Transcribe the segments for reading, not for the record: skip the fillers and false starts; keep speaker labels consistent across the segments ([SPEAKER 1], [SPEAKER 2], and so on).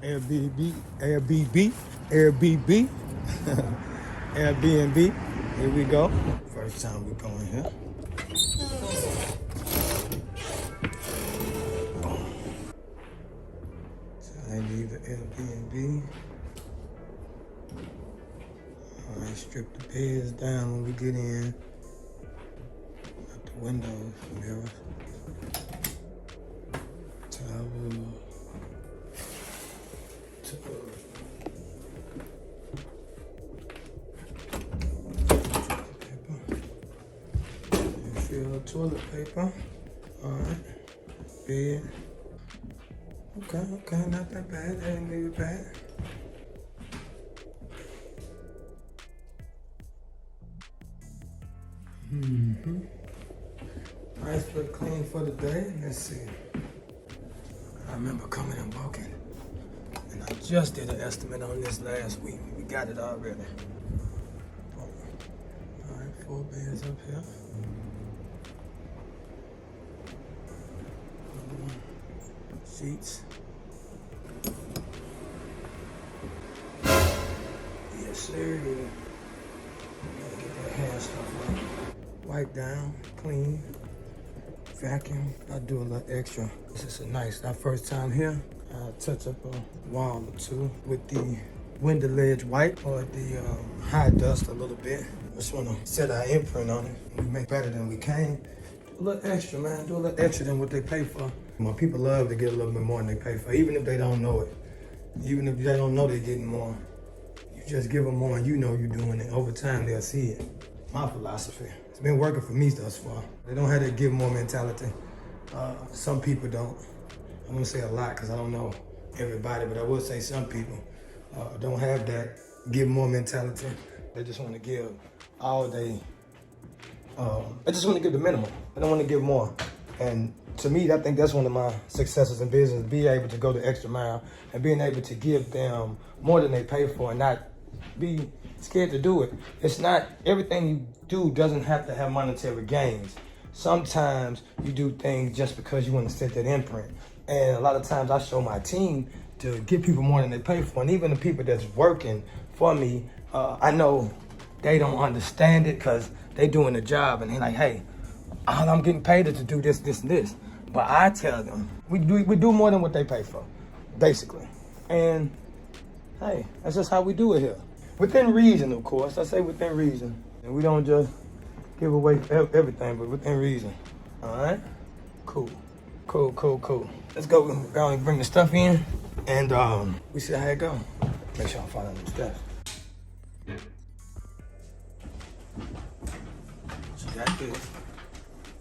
[SPEAKER 1] Airbnb, Airbnb, Airbnb, Airbnb. Here we go. First time we going here. So I leave the Airbnb. All right, strip the beds down when we get in. Out the windows, mirrors, towel. Toilet paper. All right. Bed. Okay, not that bad. That ain't really bad. Nice but clean for the day. Let's see. I remember coming and walking, and I just did an estimate on this last week. We got it already. All right, 4 beds up here. Sheets. Yes, sir. Gotta get that hair stuff right. Wipe down, clean, vacuum. I do a little extra. This is a nice, our first time here. I'll touch up a wall or two with the window ledge wipe or the high dust a little bit. Just wanna set our imprint on it. We make better than we came. Do a little extra, man. Do a little extra than what they pay for. My people love to get a little bit more than they pay for, even if they don't know it. Even if they don't know they're getting more. You just give them more and you know you're doing it. Over time, they'll see it. My philosophy. It's been working for me thus far. They don't have that give more mentality. Some people don't. I'm gonna say a lot because I don't know everybody, but I will say some people don't have that give more mentality. They just want to give all day. They just want to give the minimum. They don't want to give more. And to me, I think that's one of my successes in business, be able to go the extra mile and being able to give them more than they pay for and not be scared to do it. It's not, everything you do doesn't have to have monetary gains. Sometimes you do things just because you want to set that imprint. And a lot of times I show my team to give people more than they pay for. And even the people that's working for me, I know they don't understand it because they doing the job and they're like, hey, all I'm getting paid is to do this, this, and this. But I tell them, we do more than what they pay for, basically. And hey, that's just how we do it here. Within reason, of course. I say within reason. And we don't just give away everything, but within reason. All right? Cool. Let's go and bring the stuff in, and we see how it go. Make sure I follow them steps. She got this.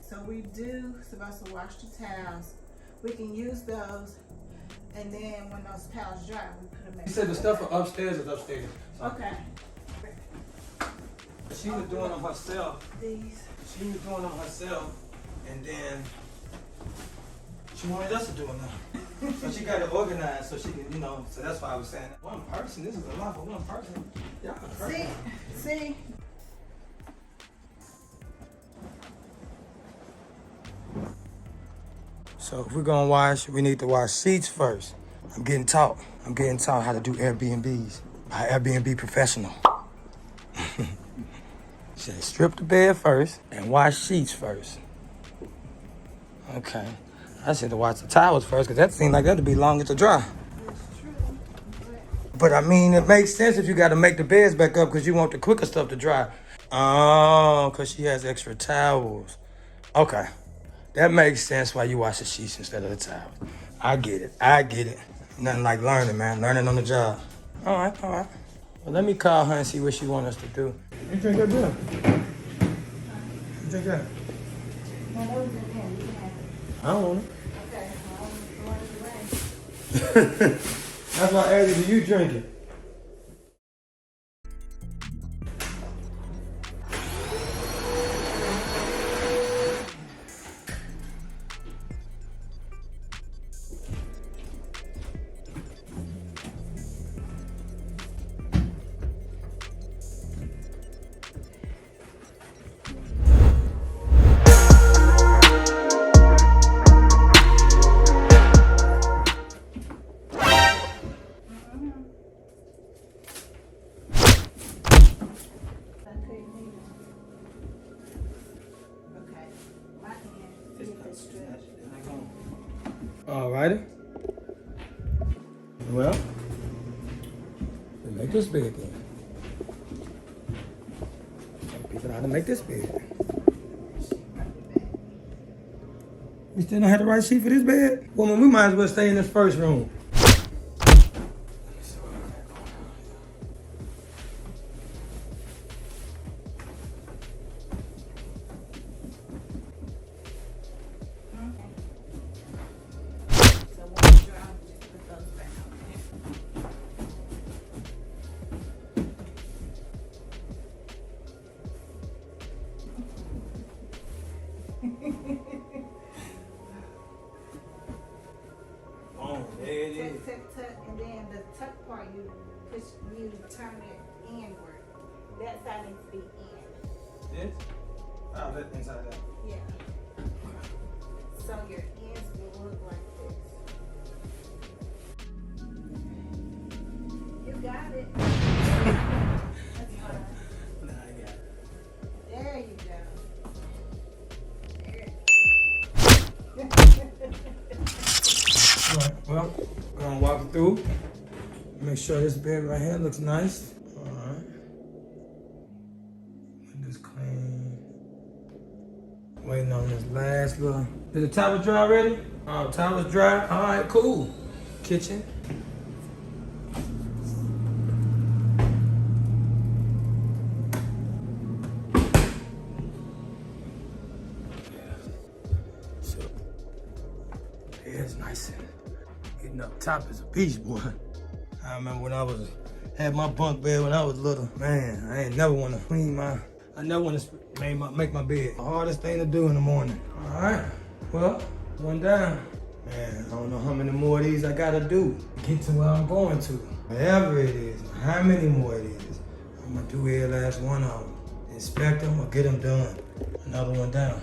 [SPEAKER 2] So we do supposed to wash the towels. We can use those, and then when those towels dry, we put them in.
[SPEAKER 1] You said the stuff upstairs is upstairs. So
[SPEAKER 2] Okay.
[SPEAKER 1] she was doing them herself.
[SPEAKER 2] These.
[SPEAKER 1] She was doing them herself, and then she wanted us to do them. So she got it organized so she can, you know, so that's why I was saying, one person, this is a lot for one person. Yeah,
[SPEAKER 2] See?
[SPEAKER 1] So if we're gonna wash, we need to wash sheets first. I'm getting taught how to do Airbnbs by Airbnb professional. Said strip the bed first and wash sheets first. Okay. I said to wash the towels first because that seemed like that'd be longer to dry.
[SPEAKER 2] That's true.
[SPEAKER 1] But I mean, it makes sense if you got to make the beds back up because you want the quicker stuff to dry. Oh, because she has extra towels. Okay. That makes sense why you wash the sheets instead of the towels. I get it. Nothing like learning, man. Learning on the job. All right. Well, let me call her and see what she wants us to do. You drink that beer? You drink that? I don't want it.
[SPEAKER 2] Okay. Well, I'm going away.
[SPEAKER 1] That's why I asked you, do you drink it? Well, we make this bed then. People know how to make this bed. You still don't have the right sheet for this bed? Woman, we might as well stay in this first room. Oh, there it is.
[SPEAKER 2] Tuck, and then the tuck part you turn it inward. That side needs to be in.
[SPEAKER 1] This? Oh, that inside out.
[SPEAKER 2] Yeah. So your ends will look like this. You got it. That's fine.
[SPEAKER 1] Nah, I got it.
[SPEAKER 2] There you go.
[SPEAKER 1] Alright, well, we're gonna walk it through. Make sure this bed right here looks nice. Alright. Windows clean. Waiting on this last little. Is the towel dry already? Oh, towel's dry. Alright, cool. Kitchen. So, it's nice and getting up top is a beast, boy. I remember when I had my bunk bed when I was little. Man, I ain't never want to clean I never want to make my bed. The hardest thing to do in the morning. All right, well, one down. Man, I don't know how many more of these I gotta do to get to where I'm going to. Whatever it is, how many more it is, I'm gonna do every last one of them. Inspect them or get them done. Another one down.